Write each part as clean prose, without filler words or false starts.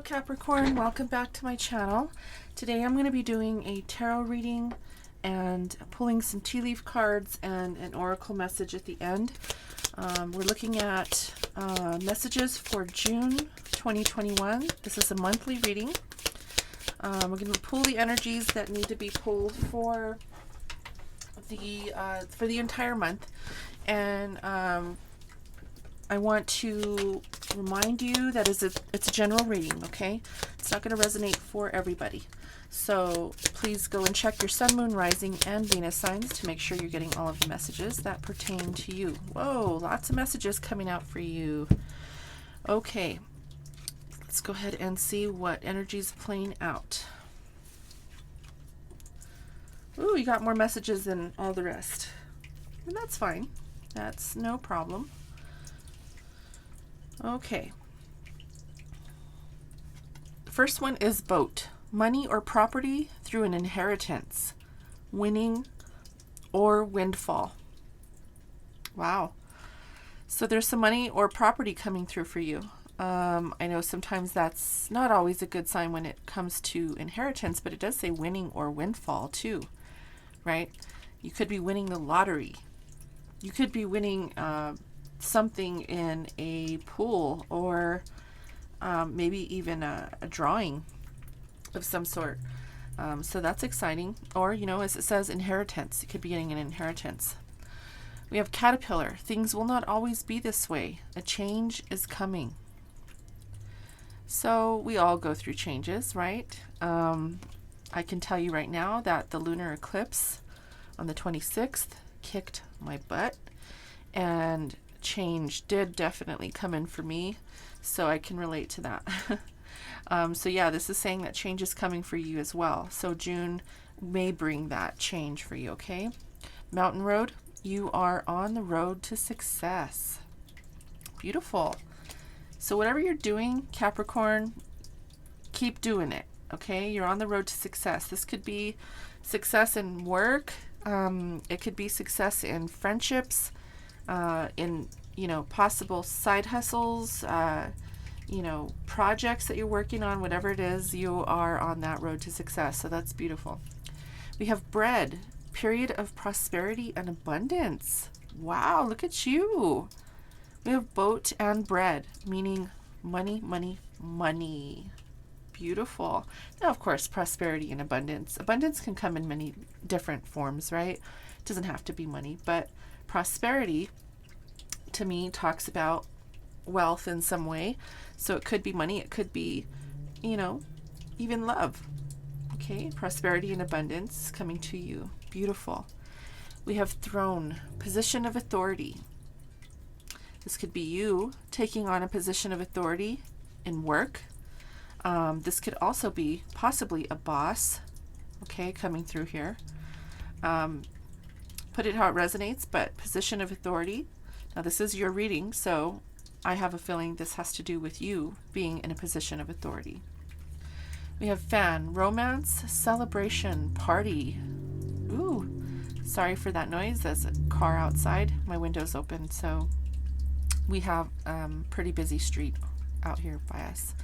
Capricorn, welcome back to my channel. Today I'm going to be doing a tarot reading and pulling some tea leaf cards and an oracle message at the end. We're looking at messages for June 2021. This is a monthly reading. We're going to pull the energies that need to be pulled for the entire month, and I want to remind you that it's a general reading, okay? It's not going to resonate for everybody. So please go and check your sun, moon, rising, and Venus signs to make sure you're getting all of the messages that pertain to you. Whoa, lots of messages coming out for you. Okay, let's go ahead and see what energy is playing out. Ooh, you got more messages than all the rest. And that's fine. That's no problem. Okay. The first one is boat. Money or property through an inheritance. Winning or windfall. Wow. So there's some money or property coming through for you. I know sometimes that's not always a good sign when it comes to inheritance, but it does say winning or windfall too, right? You could be winning the lottery. You could be winning something in a pool, or maybe even a drawing of some sort. So that's exciting. Or, you know, as it says, inheritance. You could be getting an inheritance. We have caterpillar. Things will not always be this way. A change is coming. So we all go through changes, right? I can tell you right now that the lunar eclipse on the 26th kicked my butt, and change did definitely come in for me, so I can relate to that. So yeah, this is saying that change is coming for you as well. So June may bring that change for you, okay? Mountain road, you are on the road to success. Beautiful. So whatever you're doing, Capricorn, keep doing it, okay? You're on the road to success. This could be success in work. It could be success in friendships, in, you know, possible side hustles, you know, projects that you're working on, whatever it is, you are on that road to success. So that's beautiful. We have bread, period of prosperity and abundance. Wow, look at you. We have boat and bread, meaning money, money, money. Beautiful. Now, of course, prosperity and abundance. Abundance can come in many different forms, right? It doesn't have to be money, but prosperity to me talks about wealth in some way. So it could be money, it could be, you know, even love. Okay, prosperity and abundance coming to you. Beautiful. We have throne, position of authority. This could be you taking on a position of authority in work. This could also be possibly a boss, okay, coming through here. Put it how it resonates, but position of authority. Now this is your reading, so I have a feeling this has to do with you being in a position of authority. We have fan, romance, celebration, party. Ooh, sorry for that noise. There's a car outside. My window's open, so we have pretty busy street out here by us.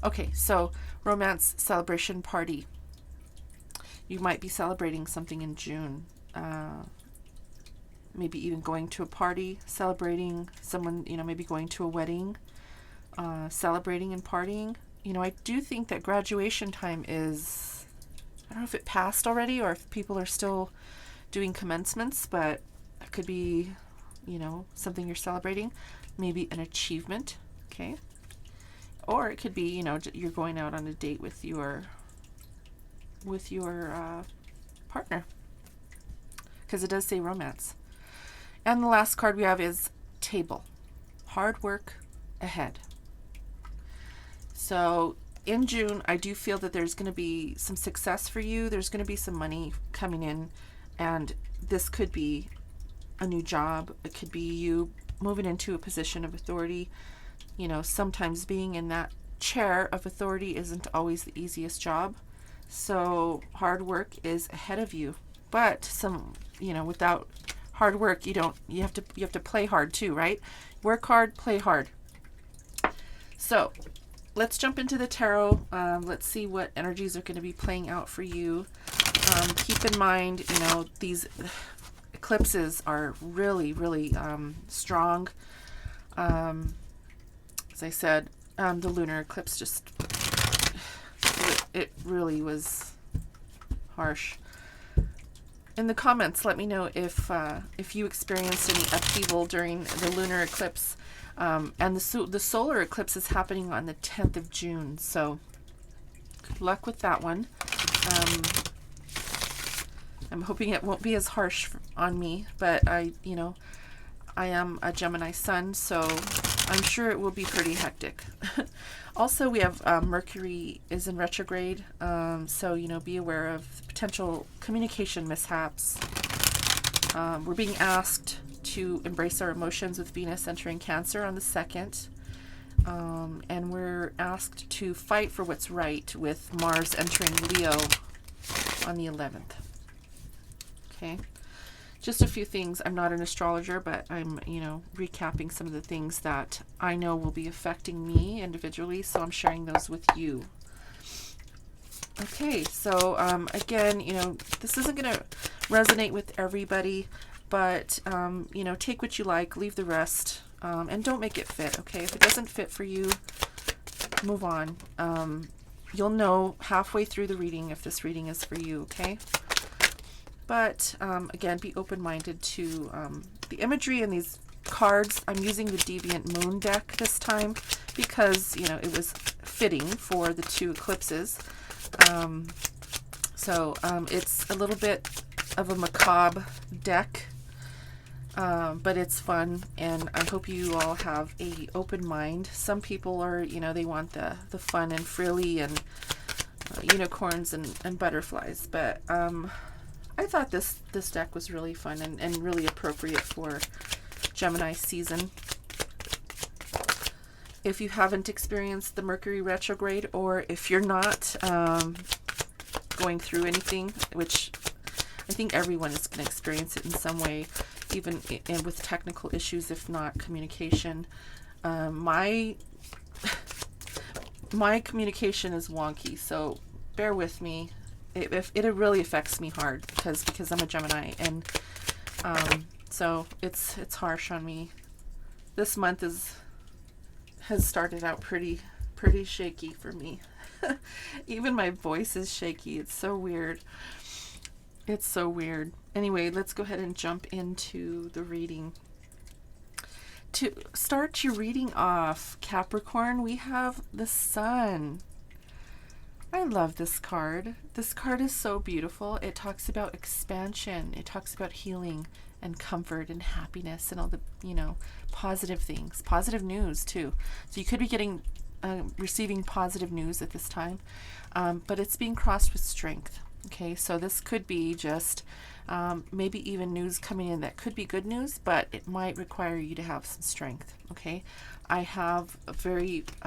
Okay, so romance, celebration, party. You might be celebrating something in June. Maybe even going to a party, celebrating someone, you know, maybe going to a wedding, celebrating and partying. You know, I do think that graduation time is, I don't know if it passed already or if people are still doing commencements, but it could be, you know, something you're celebrating, maybe an achievement, okay? Or it could be, you know, you're going out on a date with your partner, because it does say romance. And the last card we have is table, hard work ahead. So in June, I do feel that there's going to be some success for you. There's going to be some money coming in, and this could be a new job. It could be you moving into a position of authority. You know, sometimes being in that chair of authority isn't always the easiest job. So hard work is ahead of you. But some, you know, without hard work, you have to play hard too, right? Work hard, play hard. So let's jump into the tarot. Let's see what energies are going to be playing out for you. Keep in mind, you know, these eclipses are really, really strong. As I said, the lunar eclipse just, it really was harsh. In the comments, let me know if you experienced any upheaval during the lunar eclipse. And the solar eclipse is happening on the 10th of June, so good luck with that one. I'm hoping it won't be as harsh on me, but I am a Gemini sun, so I'm sure it will be pretty hectic. Also, we have Mercury is in retrograde, so, you know, be aware of potential communication mishaps. We're being asked to embrace our emotions with Venus entering Cancer on the 2nd. And we're asked to fight for what's right with Mars entering Leo on the 11th. Okay. Just a few things. I'm not an astrologer, but I'm, you know, recapping some of the things that I know will be affecting me individually, so I'm sharing those with you. Okay, so again, you know, this isn't going to resonate with everybody, but, you know, take what you like, leave the rest, and don't make it fit, okay? If it doesn't fit for you, move on. You'll know halfway through the reading if this reading is for you, okay? But again, be open-minded to the imagery in these cards. I'm using the Deviant Moon deck this time because, you know, it was fitting for the 2 eclipses. So it's a little bit of a macabre deck, but it's fun, and I hope you all have a open mind. Some people are, you know, they want the fun and frilly and unicorns and butterflies, but I thought this deck was really fun and really appropriate for Gemini season. If you haven't experienced the Mercury retrograde, or if you're not going through anything, which I think everyone is going to experience it in some way, even with technical issues, if not communication. My communication is wonky, so bear with me. It really affects me hard because I'm a Gemini, and so it's harsh on me. This month has started out pretty shaky for me. Even my voice is shaky. It's so weird. It's so weird. Anyway, let's go ahead and jump into the reading. To start your reading off, Capricorn, we have the Sun. I love this card. This card is so beautiful. It talks about expansion. It talks about healing and comfort and happiness and all the, you know, positive things. Positive news, too. So you could be getting, receiving positive news at this time, but it's being crossed with strength. Okay, so this could be just maybe even news coming in that could be good news, but it might require you to have some strength. Okay, I have a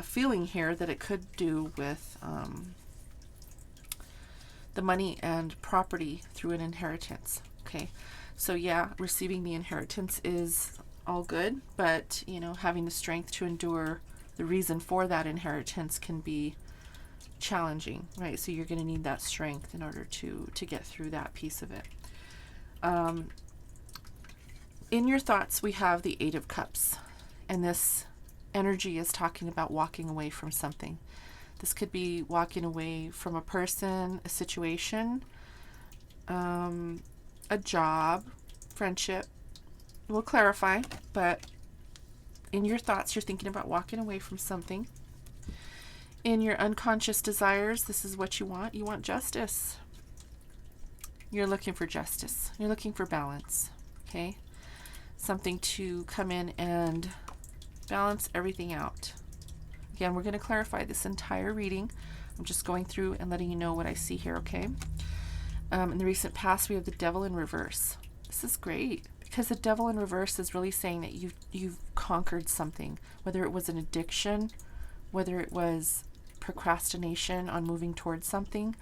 feeling here that it could do with the money and property through an inheritance. Okay, so yeah, receiving the inheritance is all good, but, you know, having the strength to endure the reason for that inheritance can be challenging, right? So you're going to need that strength in order to get through that piece of it. In your thoughts, we have the 8 of Cups, and this energy is talking about walking away from something. This could be walking away from a person, a situation, a job, friendship. We'll clarify, but in your thoughts, you're thinking about walking away from something. In your unconscious desires, this is what you want. You want justice. You're looking for justice. You're looking for balance, okay? Something to come in and balance everything out. Again, we're going to clarify this entire reading. I'm just going through and letting you know what I see here, okay? In the recent past, we have the Devil in reverse. This is great because the Devil in reverse is really saying that you've conquered something, whether it was an addiction, whether it was procrastination on moving towards something,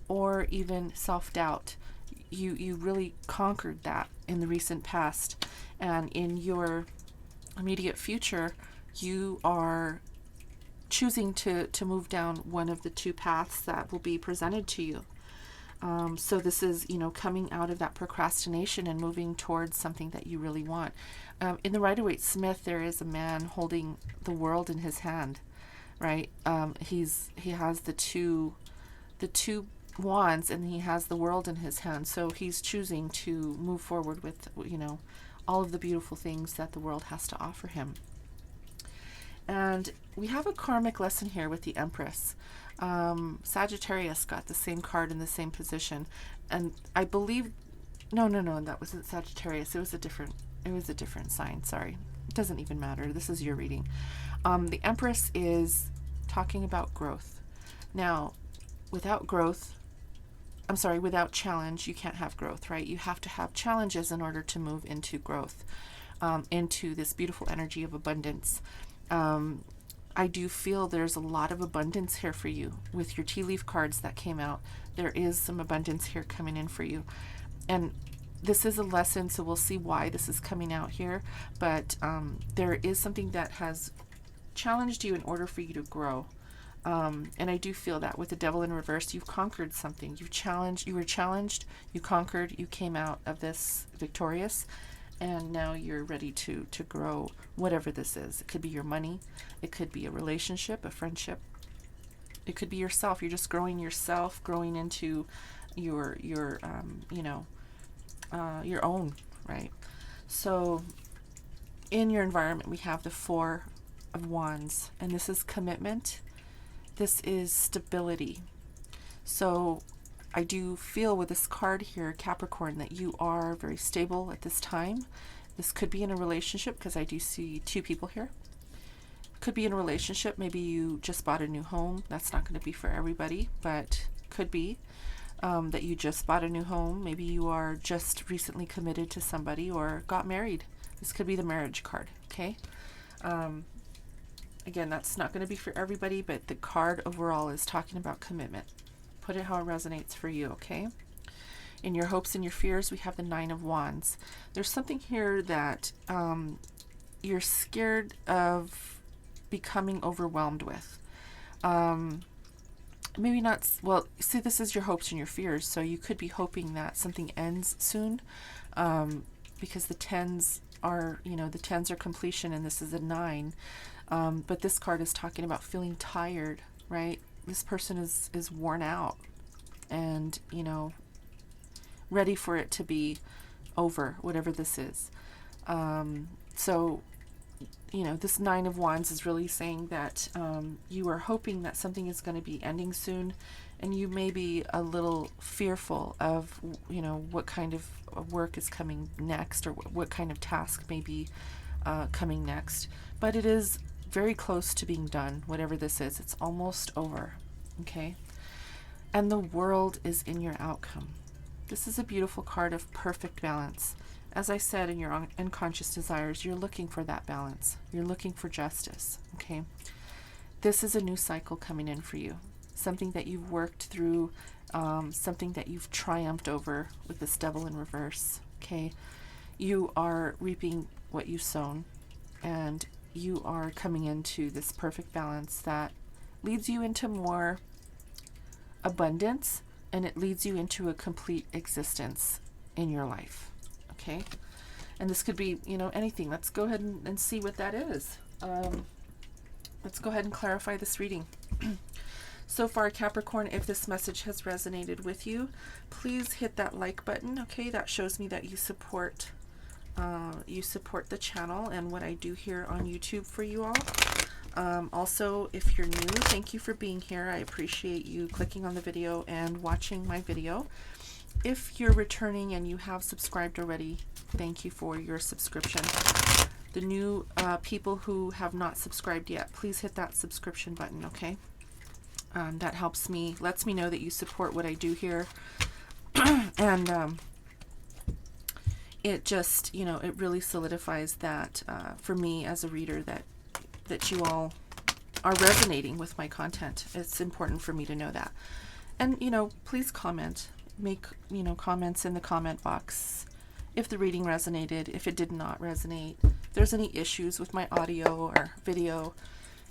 or even self-doubt. You really conquered that in the recent past, and in your immediate future, you are choosing to move down one of the two paths that will be presented to you. So this is, coming out of that procrastination and moving towards something that you really want. In the Rider-Waite-Smith, there is a man holding the world in his hand, right? He has the two wands, and he has the world in his hand. So he's choosing to move forward with, all of the beautiful things that the world has to offer him. And we have a karmic lesson here with the Empress. Sagittarius got the same card in the same position, and I believe no, that wasn't Sagittarius. It was a different sign. Sorry, it doesn't even matter. This is your reading. The Empress is talking about growth. Now, without challenge, you can't have growth, right? You have to have challenges in order to move into growth, into this beautiful energy of abundance. I do feel there's a lot of abundance here for you with your tea leaf cards that came out. There is some abundance here coming in for you. And this is a lesson, so we'll see why this is coming out here. But there is something that has challenged you in order for you to grow. And I do feel that with the Devil in reverse, you've conquered something. You were challenged, you conquered, you came out of this victorious. And now you're ready to grow whatever this is. It could be your money. It could be a relationship, a friendship. It could be yourself. You're just growing yourself, growing into your own, right? So in your environment, we have the Four of Wands, and this is commitment. This is stability. So I do feel with this card here, Capricorn, that you are very stable at this time. This could be in a relationship, because I do see two people here. Could be in a relationship. Maybe you just bought a new home. That's not going to be for everybody, but could be that you just bought a new home. Maybe you are just recently committed to somebody or got married. This could be the marriage card, okay? Again, that's not going to be for everybody, but the card overall is talking about commitment. Put it how it resonates for you, okay? In your hopes and your fears, we have the Nine of Wands. There's something here that you're scared of becoming overwhelmed with. Maybe not, well, see, this is your hopes and your fears, so you could be hoping that something ends soon, because the tens are, the tens are completion, and this is a 9. But this card is talking about feeling tired, right? This person is worn out and, ready for it to be over, whatever this is. So, this Nine of Wands is really saying that you are hoping that something is going to be ending soon, and you may be a little fearful of, what kind of work is coming next, or what kind of task may be coming next. But it is very close to being done, whatever this is. It's almost over, okay? And the world is in your outcome. This is a beautiful card of perfect balance. As I said, in your unconscious desires, you're looking for that balance. You're looking for justice, okay? This is a new cycle coming in for you. Something that you've worked through, something that you've triumphed over with this Devil in reverse, okay? You are reaping what you've sown, and you are coming into this perfect balance that leads you into more abundance, and it leads you into a complete existence in your life, okay? And this could be, anything. Let's go ahead and see what that is. Let's go ahead and clarify this reading. So far, Capricorn, if this message has resonated with you, please hit that like button, okay? That shows me that you support the channel and what I do here on YouTube for you all. Also, if you're new, thank you for being here. I appreciate you clicking on the video and watching my video. If you're returning and you have subscribed already, thank you for your subscription. The new people who have not subscribed yet, please hit that subscription button, okay? That helps me, lets me know that you support what I do here. And it just, it really solidifies that for me as a reader that you all are resonating with my content. It's important for me to know that. And, please comment. Make, comments in the comment box if the reading resonated, if it did not resonate, if there's any issues with my audio or video,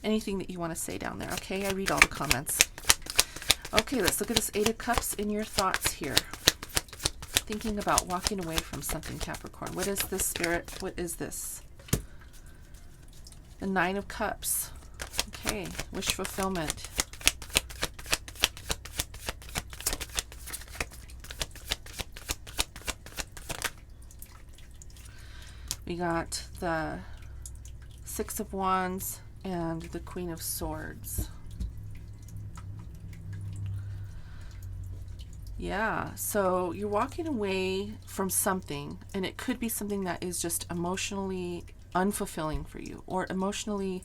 anything that you want to say down there. Okay, I read all the comments. Okay, let's look at this Eight of Cups in your thoughts here. Thinking about walking away from something, Capricorn. What is this, Spirit? What is this? The Nine of Cups. Okay, wish fulfillment. We got the Six of Wands and the Queen of Swords. Yeah, so you're walking away from something, and it could be something that is just emotionally unfulfilling for you, or emotionally,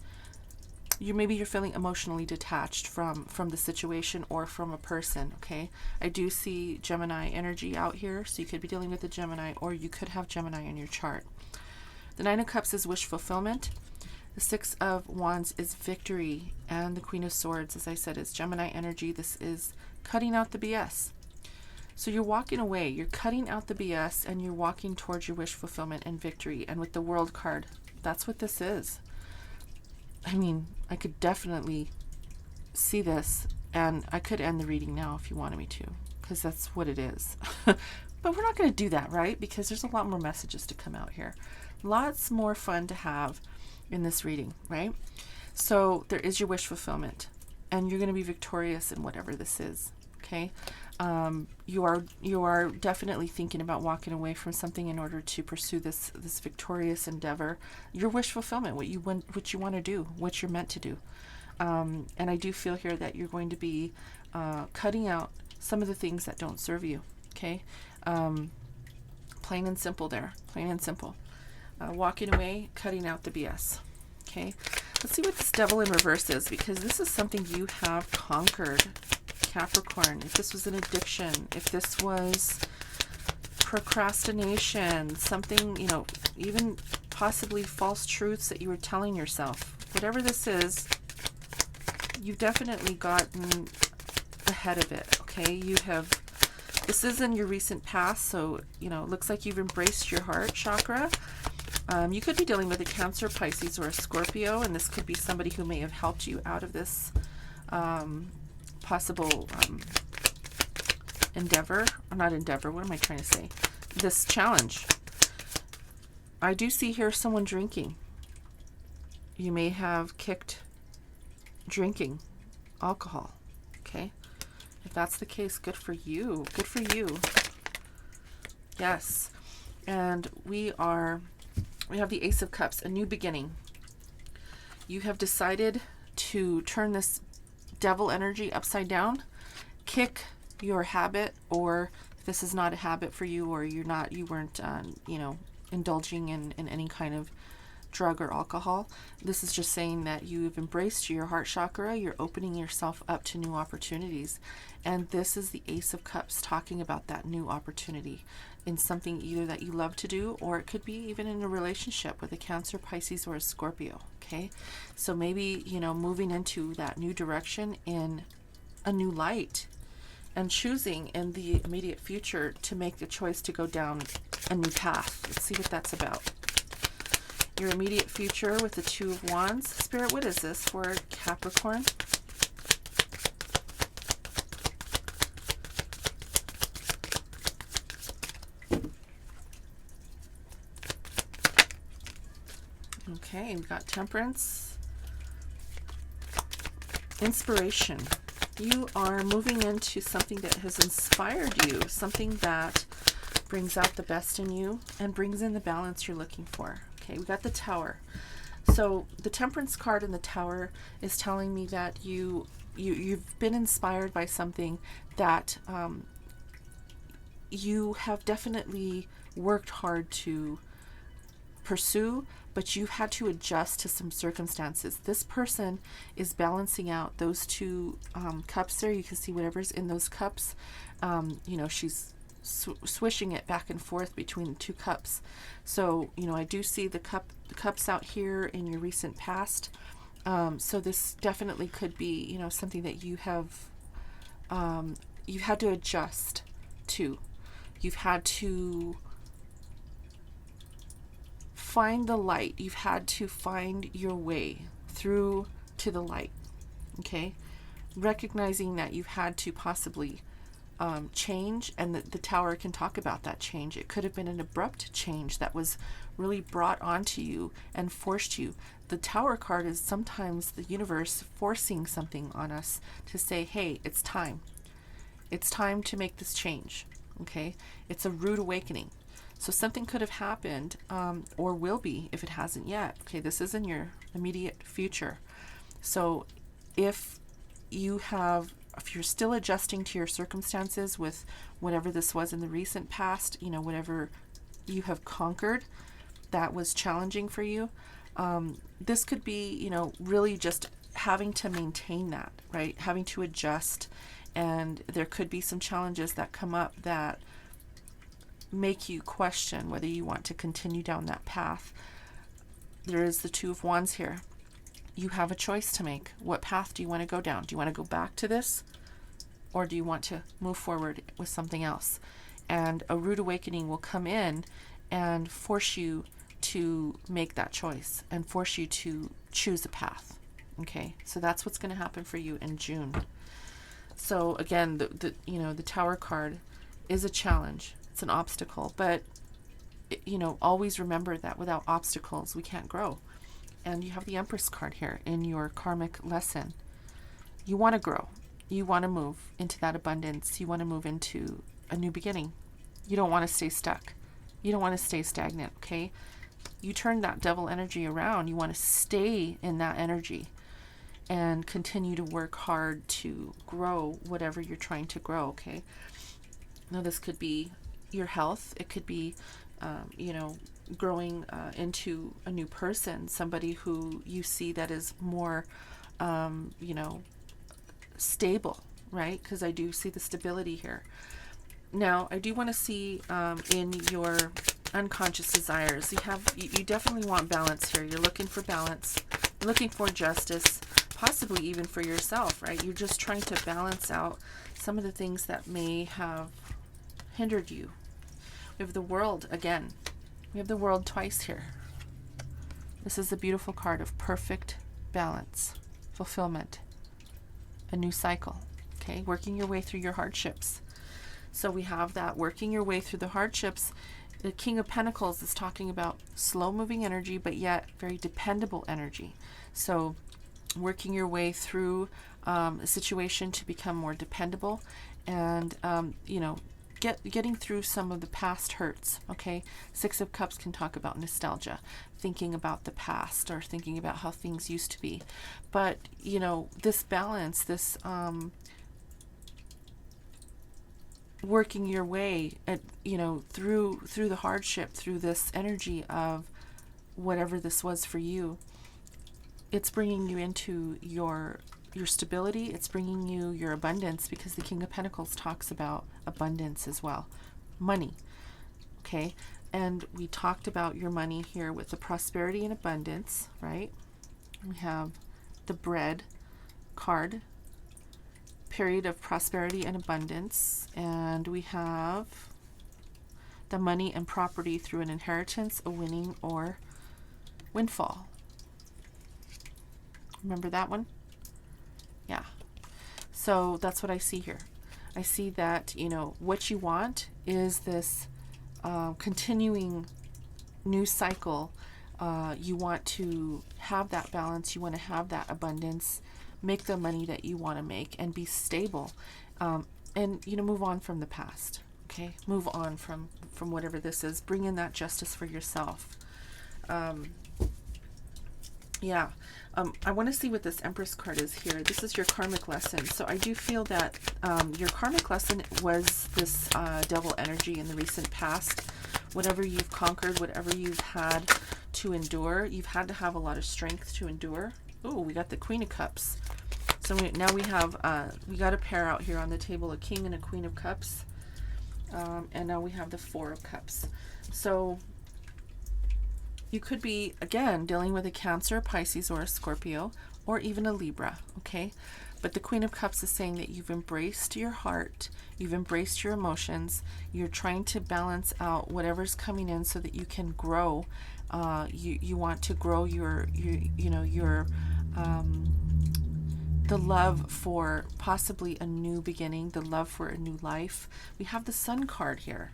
maybe you're feeling emotionally detached from the situation or from a person. Okay, I do see Gemini energy out here, so you could be dealing with a Gemini, or you could have Gemini in your chart. The Nine of Cups is wish fulfillment. The Six of Wands is victory, and the Queen of Swords, as I said, is Gemini energy. This is cutting out the BS. So you're walking away, you're cutting out the BS, and you're walking towards your wish fulfillment and victory. And with the World card, that's what this is. I mean, I could definitely see this, and I could end the reading now if you wanted me to, because that's what it is. But we're not going to do that, right? Because there's a lot more messages to come out here. Lots more fun to have in this reading, right? So there is your wish fulfillment, and you're going to be victorious in whatever this is. Okay, you are definitely thinking about walking away from something in order to pursue this victorious endeavor, your wish fulfillment, what you want to do, what you're meant to do. And I do feel here that you're going to be cutting out some of the things that don't serve you. Okay, plain and simple there, plain and simple. Walking away, cutting out the BS. Okay, let's see what this Devil in reverse is, because this is something you have conquered, Capricorn. If this was an addiction, if this was procrastination, something, even possibly false truths that you were telling yourself, whatever this is, you've definitely gotten ahead of it. Okay, this is in your recent past, so it looks like you've embraced your heart chakra. You could be dealing with a Cancer, Pisces, or a Scorpio, and this could be somebody who may have helped you out of this possible endeavor, or not endeavor, what am I trying to say? This challenge. I do see here someone drinking. You may have kicked drinking alcohol. Okay, if that's the case, good for you. Good for you. Yes, and we have the Ace of Cups, a new beginning. You have decided to turn this Devil energy upside down, kick your habit, or if this is not a habit for you, or you weren't indulging in any kind of drug or alcohol. This is just saying that you've embraced your heart chakra, you're opening yourself up to new opportunities. And this is the Ace of Cups talking about that new opportunity in something either that you love to do, or it could be even in a relationship with a Cancer, Pisces, or a Scorpio. Okay, so maybe moving into that new direction in a new light, and choosing in the immediate future to make the choice to go down a new path. Let's see what that's about. Your immediate future with the Two of Wands. Spirit, what is this for Capricorn? Okay, we've got Temperance. Inspiration. You are moving into something that has inspired you, something that brings out the best in you and brings in the balance you're looking for. Okay, we got the Tower. So the Temperance card in the Tower is telling me that you've been inspired by something that you have definitely worked hard to pursue, but you've had to adjust to some circumstances. This person is balancing out those two cups there. You can see whatever's in those cups. She's swishing it back and forth between the two cups. So I do see the cups out here in your recent past. So this definitely could be something that you've had to adjust to. You've had to find the light. You've had to find your way through to the light. Okay, recognizing that you've had to possibly change, and the Tower can talk about that change. It could have been an abrupt change that was really brought onto you and forced you. The Tower card is sometimes the universe forcing something on us to say, hey, it's time. It's time to make this change. Okay, it's a rude awakening. So something could have happened, or will be if it hasn't yet. Okay, this is in your immediate future. So if you're still adjusting to your circumstances with whatever this was in the recent past, whatever you have conquered that was challenging for you, this could be, really just having to maintain that, right? Having to adjust. And there could be some challenges that come up that make you question whether you want to continue down that path. There is the Two of Wands here. You have a choice to make. What path do you want to go down? Do you want to go back to this? Or do you want to move forward with something else? And a rude awakening will come in and force you to make that choice and force you to choose a path. Okay, so that's what's going to happen for you in June. So again, the Tower card is a challenge. It's an obstacle, but always remember that without obstacles, we can't grow. And you have the Empress card here in your karmic lesson. You want to grow. You want to move into that abundance. You want to move into a new beginning. You don't want to stay stuck. You don't want to stay stagnant, okay? You turn that devil energy around. You want to stay in that energy and continue to work hard to grow whatever you're trying to grow, okay? Now, this could be your health. It could be, growing into a new person, somebody who you see that is more, stable, right? Because I do see the stability here. Now, I do want to see in your unconscious desires, you definitely want balance here. You're looking for balance. You're looking for justice, possibly even for yourself, right? You're just trying to balance out some of the things that may have hindered you. We have the World again. We have the World twice here. This is a beautiful card of perfect balance, fulfillment, a new cycle, okay? Working your way through your hardships. So we have that working your way through the hardships. The King of Pentacles is talking about slow-moving energy, but yet very dependable energy. So working your way through a situation to become more dependable and, getting through some of the past hurts, okay? Six of Cups can talk about nostalgia, thinking about the past or thinking about how things used to be. But, this balance, this working your way at, through the hardship, through this energy of whatever this was for you, it's bringing you into your stability. It's bringing you your abundance, because the King of Pentacles talks about abundance as well. Money. Okay. And we talked about your money here with the prosperity and abundance, right? We have the Bread card, period of prosperity and abundance. And we have the money and property through an inheritance, a winning, or windfall. Remember that one? Yeah. So that's what I see here. I see that, what you want is this continuing new cycle. You want to have that balance. You want to have that abundance, make the money that you want to make, and be stable. And, move on from the past. Okay? Move on from whatever this is. Bring in that justice for yourself. Yeah. I want to see what this Empress card is here. This is your karmic lesson. So I do feel that your karmic lesson was this devil energy in the recent past. Whatever you've conquered, whatever you've had to endure, you've had to have a lot of strength to endure. Oh, we got the Queen of Cups. So now we have, we got a pair out here on the table, a King and a Queen of Cups. And now we have the Four of Cups. So you could be, again, dealing with a Cancer, Pisces, or a Scorpio, or even a Libra, okay? But the Queen of Cups is saying that you've embraced your heart, you've embraced your emotions, you're trying to balance out whatever's coming in so that you can grow. You want to grow your the love for possibly a new beginning, the love for a new life. We have the Sun card here.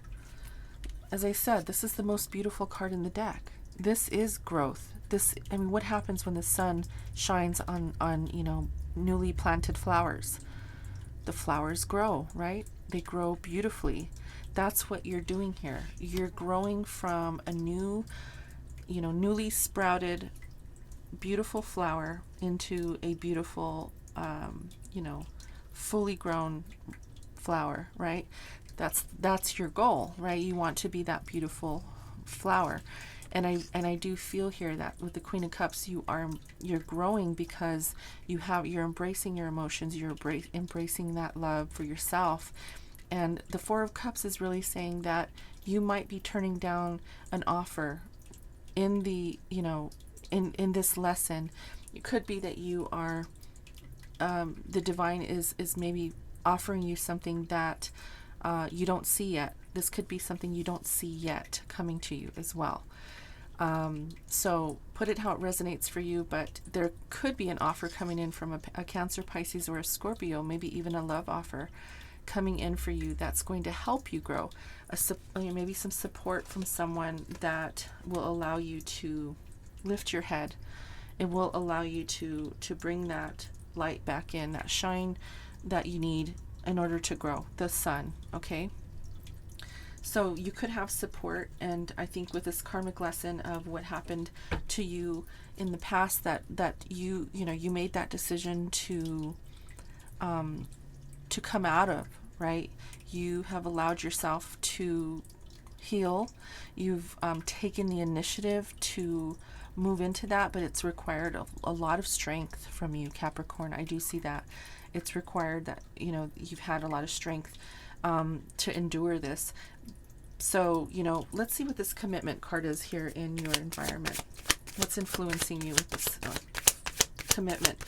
As I said, this is the most beautiful card in the deck. This is growth. I mean, what happens when the sun shines on, you know, newly planted flowers? The flowers grow, right? They grow beautifully. That's what you're doing here. You're growing from a new, you know, newly sprouted, beautiful flower into a beautiful, you know, fully grown flower, right? That's your goal, right? You want to be that beautiful flower. And I do feel here that with the Queen of Cups, you're growing because you're embracing your emotions, you're embracing that love for yourself. And the Four of Cups is really saying that you might be turning down an offer in the, you know, in this lesson. It could be that you are, the divine is maybe offering you something that you don't see yet. This could be something you don't see yet coming to you as well. So put it how it resonates for you, but there could be an offer coming in from a Cancer, Pisces, or a Scorpio, maybe even a love offer coming in for you that's going to help you grow. Maybe some support from someone that will allow you to lift your head. It will allow you to bring that light back in, that shine that you need in order to grow. The sun, okay? So you could have support, and I think with this karmic lesson of what happened to you in the past, that you made that decision to come out of, right? You have allowed yourself to heal. You've taken the initiative to move into that, but it's required a lot of strength from you, Capricorn. I do see that. It's required that, you know, you've had a lot of strength to endure this. So, you know, let's see what this commitment card is here in your environment. What's influencing you with this commitment?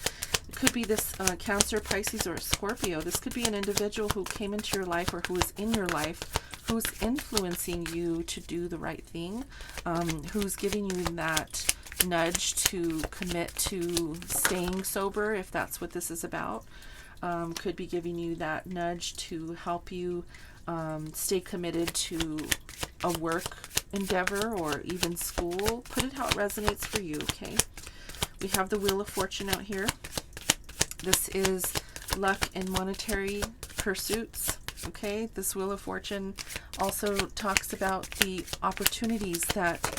It could be this Cancer, Pisces, or Scorpio. This could be an individual who came into your life or who is in your life, who's influencing you to do the right thing, who's giving you that nudge to commit to staying sober, if that's what this is about. Could be giving you that nudge to help you stay committed to a work endeavor or even school. Put it how it resonates for you, okay? We have the Wheel of Fortune out here. This is luck and monetary pursuits, okay? This Wheel of Fortune also talks about the opportunities that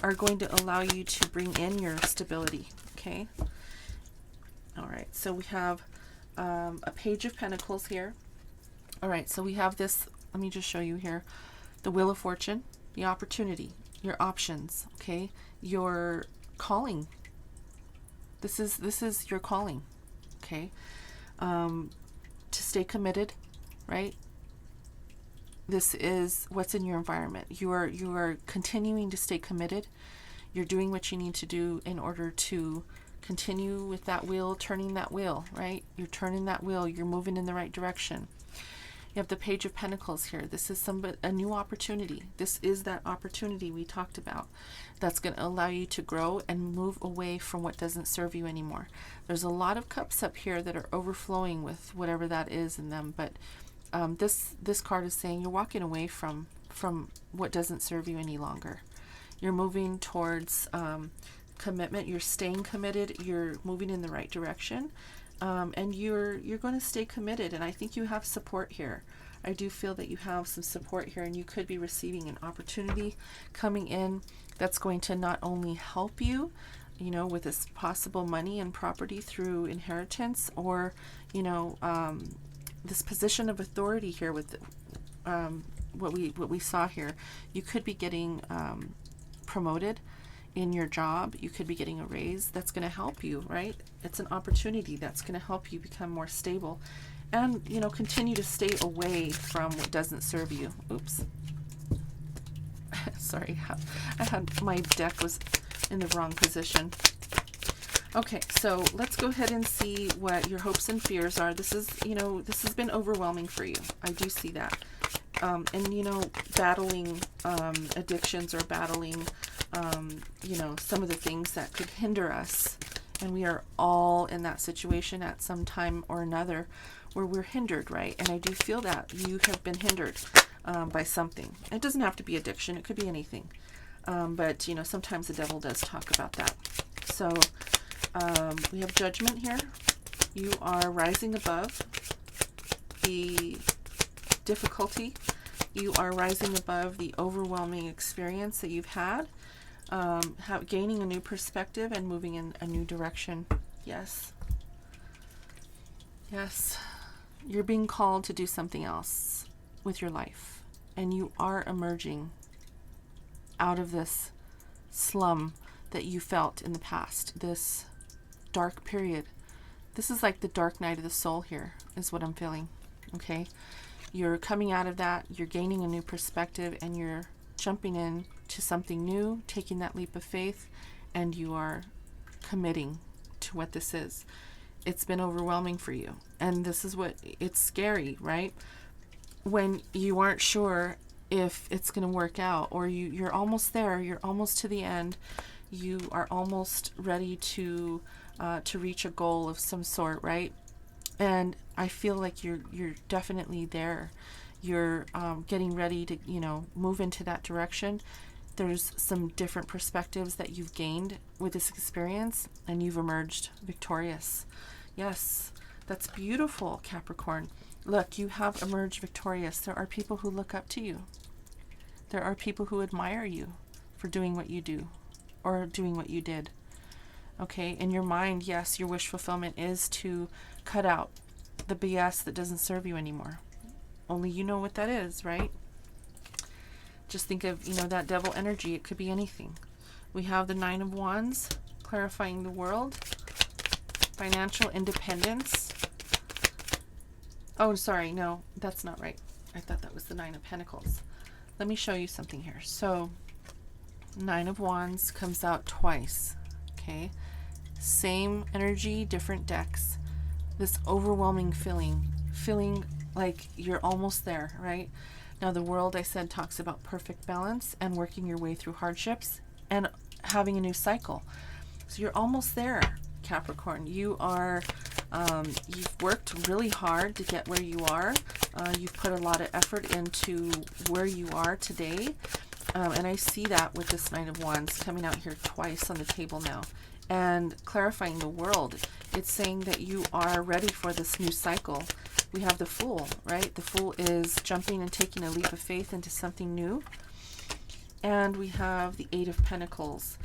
are going to allow you to bring in your stability, okay? All right, so we have a Page of Pentacles here. All right, so we have this, let me just show you here, the Wheel of Fortune, the opportunity, your options, okay, your calling. This is your calling, okay, to stay committed, right? This is what's in your environment. You are continuing to stay committed. You're doing what you need to do in order to continue with that wheel, turning that wheel, right? You're turning that wheel. You're moving in the right direction. You have the Page of Pentacles here. This is a new opportunity. This is that opportunity we talked about that's going to allow you to grow and move away from what doesn't serve you anymore. There's a lot of cups up here that are overflowing with whatever that is in them, but this card is saying you're walking away from what doesn't serve you any longer. You're moving towards commitment. You're staying committed. You're moving in the right direction. And you're going to stay committed, and I think you have support here. I do feel that you have some support here, and you could be receiving an opportunity coming in that's going to not only help you, you know, with this possible money and property through inheritance, or, you know, this position of authority here with what we saw here. You could be getting promoted in your job. You could be getting a raise that's going to help you, right? It's an opportunity that's going to help you become more stable and, you know, continue to stay away from what doesn't serve you. Oops. Sorry, I had my deck was in the wrong position. Okay, so let's go ahead and see what your hopes and fears are. This is, you know, this has been overwhelming for you. I do see that. And, you know, battling addictions or battling, you know, some of the things that could hinder us And we are all in that situation at some time or another where we're hindered, right? And I do feel that you have been hindered by something. It doesn't have to be addiction. It could be anything. But, you know, sometimes the devil does talk about that. So we have judgment here. You are rising above the difficulty. You are rising above the overwhelming experience that you've had. Gaining a new perspective and moving in a new direction. Yes. Yes. You're being called to do something else with your life. And you are emerging out of this slum that you felt in the past. This dark period. This is like the dark night of the soul here, is what I'm feeling. Okay? You're coming out of that. You're gaining a new perspective, and you're jumping in to something new, taking that leap of faith, and you are committing to what this is. It's been overwhelming for you, and this is what, it's scary, right? When you aren't sure if it's going to work out, or you're almost there, you're almost to the end, you are almost ready to reach a goal of some sort, right? And I feel like you're definitely there. You're getting ready to, you know, move into that direction. There's some different perspectives that you've gained with this experience, and you've emerged victorious. Yes, that's beautiful, Capricorn. Look, you have emerged victorious. There are people who look up to you. There are people who admire you for doing what you do, or doing what you did. Okay, in your mind, yes, your wish fulfillment is to cut out the BS that doesn't serve you anymore. Only you know what that is, right? Just think of, you know, that devil energy. It could be anything. We have the Nine of Wands, clarifying the world, financial independence. Oh, sorry, no, that's not right. I thought that was the Nine of Pentacles. Let me show you something here. So, Nine of Wands comes out twice, okay? Same energy, different decks. This overwhelming feeling like you're almost there, right? Now, the world, I said, talks about perfect balance and working your way through hardships and having a new cycle. So you're almost there, Capricorn. You are, you've worked really hard to get where you are. You've put a lot of effort into where you are today. And I see that with this Nine of Wands coming out here twice on the table now. And clarifying the world. It's saying that you are ready for this new cycle. We have the Fool, right? The Fool is jumping and taking a leap of faith into something new. And we have the Eight of Pentacles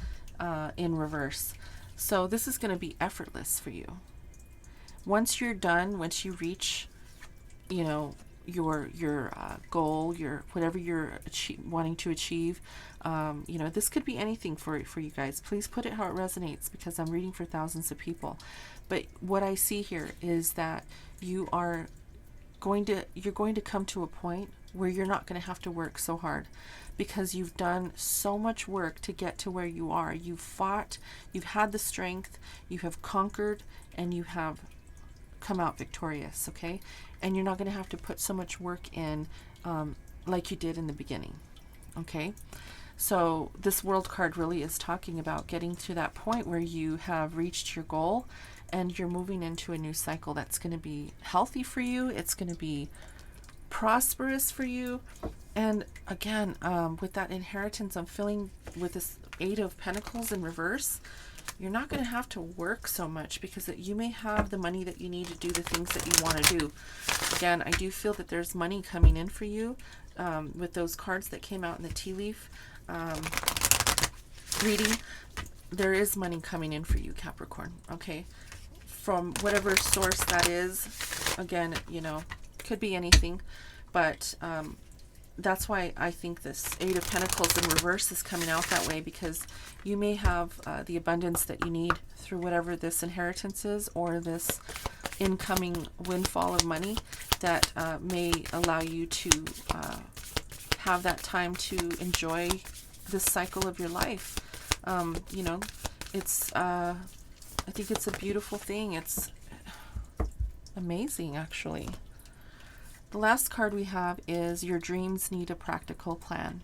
in reverse. So this is going to be effortless for you. Once you're done, once you reach, you know, your goal, your whatever you're wanting to achieve, you know, this could be anything for you guys. Please put it how it resonates, because I'm reading for thousands of people. But what I see here is that you're going to come to a point where you're not going to have to work so hard, because you've done so much work to get to where you are. You've fought, you've had the strength, you have conquered, and you have come out victorious, okay? And you're not going to have to put so much work in like you did in the beginning, okay? So this World card really is talking about getting to that point where you have reached your goal and you're moving into a new cycle that's going to be healthy for you. It's going to be prosperous for you. And again, with that inheritance, I'm feeling with this Eight of Pentacles in reverse, you're not going to have to work so much, because you may have the money that you need to do the things that you want to do. Again, I do feel that there's money coming in for you with those cards that came out in the tea leaf reading. There is money coming in for you, Capricorn, okay? From whatever source that is. Again, you know, could be anything, but that's why I think this Eight of Pentacles in reverse is coming out that way, because you may have the abundance that you need through whatever this inheritance is, or this incoming windfall of money that may allow you to have that time to enjoy this cycle of your life. You know, it's I think it's a beautiful thing. It's amazing, actually. The last card we have is your dreams need a practical plan.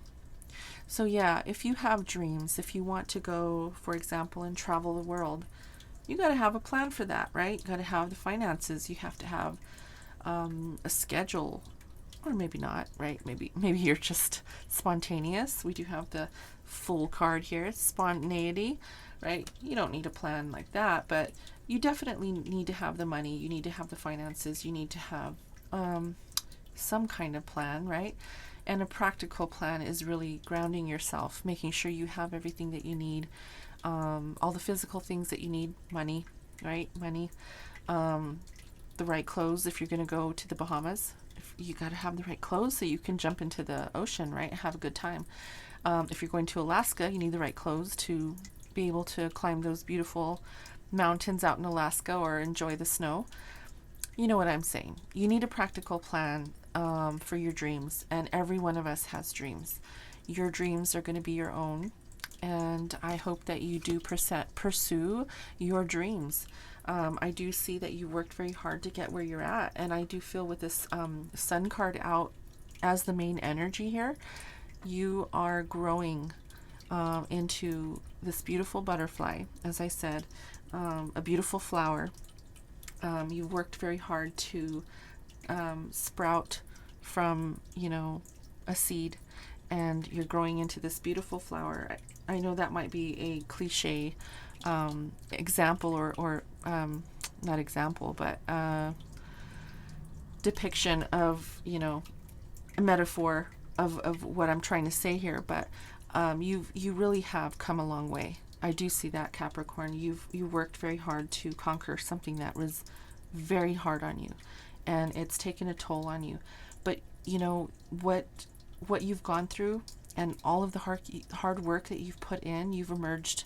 So yeah, if you have dreams, if you want to go, for example, and travel the world, you got to have a plan for that, right? You got to have the finances. You have to have a schedule, or maybe not, right? Maybe you're just spontaneous. We do have the full card here, spontaneity, right? You don't need a plan like that, but you definitely need to have the money. You need to have the finances. You need to have some kind of plan, right? And a practical plan is really grounding yourself, making sure you have everything that you need, all the physical things that you need, money, right? Money, the right clothes if you're going to go to the Bahamas. You got to have the right clothes so you can jump into the ocean, right? Have a good time. If you're going to Alaska, you need the right clothes to be able to climb those beautiful mountains out in Alaska or enjoy the snow. You know what I'm saying. You need a practical plan for your dreams, and every one of us has dreams. Your dreams are going to be your own, and I hope that you do pursue your dreams. I do see that you worked very hard to get where you're at, and I do feel with this Sun card out as the main energy here, you are growing into this beautiful butterfly, as I said, a beautiful flower. You worked very hard to sprout from, a seed, and you're growing into this beautiful flower. I know that might be a cliche example or not example, but depiction of, a metaphor of what I'm trying to say here, but you really have come a long way. I do see that, Capricorn. You worked very hard to conquer something that was very hard on you, and it's taken a toll on you. But what you've gone through and all of the hard work that you've put in, you've emerged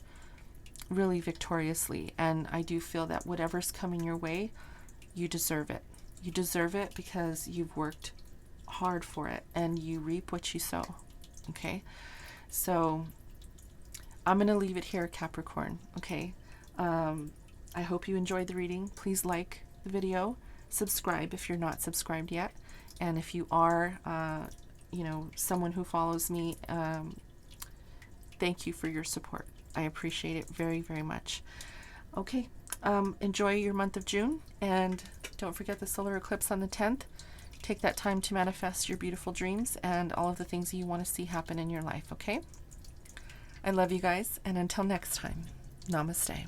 really victoriously. And I do feel that whatever's coming your way, you deserve it. You deserve it because you've worked hard for it, and you reap what you sow. Okay, so I'm going to leave it here, Capricorn. Okay, I hope you enjoyed the reading. Please like the video, subscribe if you're not subscribed yet, and if you are someone who follows me, thank you for your support. I appreciate it very, very much. Okay, enjoy your month of June, and don't forget the solar eclipse on the 10th. Take that time to manifest your beautiful dreams and all of the things you want to see happen in your life, okay? I love you guys, and until next time, namaste.